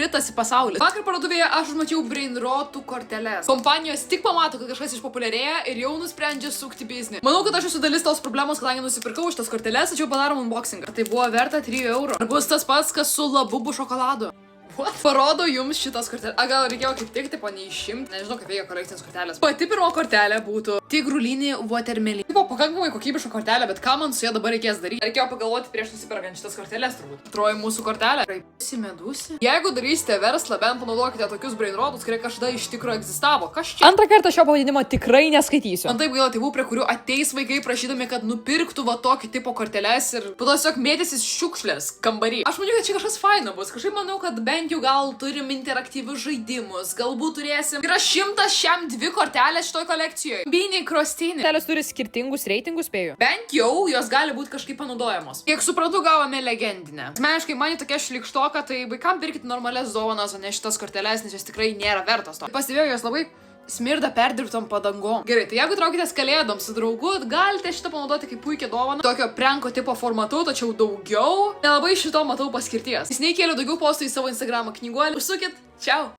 ritasi pasaulis. Vakar parduotuvėje aš mačiau Brainrotų korteles. Kompanijos tik pamato, kad kažkas išpopuliarėja ir jau nusprendžia sukti biznį. Manau, kad aš esu dalis tos problemos, kadangi nusipirkau šitas korteles, tačiau padarom unboxingą. Tai buvo verta 3 eurų. Ar bus tas pats, kas su Labubu šokoladu? What? Parodo jums šitas kortelės. Gal reikėjo kaip tik, tipo, neišimti. Nežinau, kaip veikia kolekcinės kortelės. Pati pirmo kortelė būtų Tigrulinį watermelį. Tipo, pakankamai kokybiška kortelė, bet ką man su ja dabar reikės daryti? Reikėjo pagalvoti prieš nusipirkant šitas kortelės, turbūt. Antroji mūsų kortelė. Raipusi medusi. Jeigu darysite verslą, bent panaudokite tokius Brainrotus, kurie kažkada iš tikro egzistavo. Kas čia? Antrą kartą šio pavadinimo tikrai neskaitysiu. Man taip gaila tėvų, prie kurių ateis vaikai prašydami, kad nupirktų va tokį tipo korteles ir po to tiesiog mėtysis šiukšlės kambarį. Aš maniau, kad čia kažkas faina bus. Kažkaip manau, kad bent jau gal turim interaktyvius žaidimus, galbūt turėsim. Yra 102 kortelės šitoj kolekcijoje. Biniai krostinį. Kortelės turi skirtingus reitingus, spėju. Bent jau jos gali būti kažkaip panaudojamos. Kiek suprantu, gavome legendinę. Asmeniškai man tokia šlikštoka, tai vaikam pirkit normalias dovanas, o ne šitas korteles, nes jos tikrai nėra vertos to. Pastebėjau, jos labai smirda perdirbtom padangom. Gerai, tai jeigu traukitės kalėdoms su draugu, galite šitą panaudoti kaip puikią dovaną. Tokio pranko tipo formatu, tačiau daugiau. Nelabai šito matau paskirties. Jis neįkėlė daugiau postų į savo Instagramą knyguolį. Užsukit, čiau.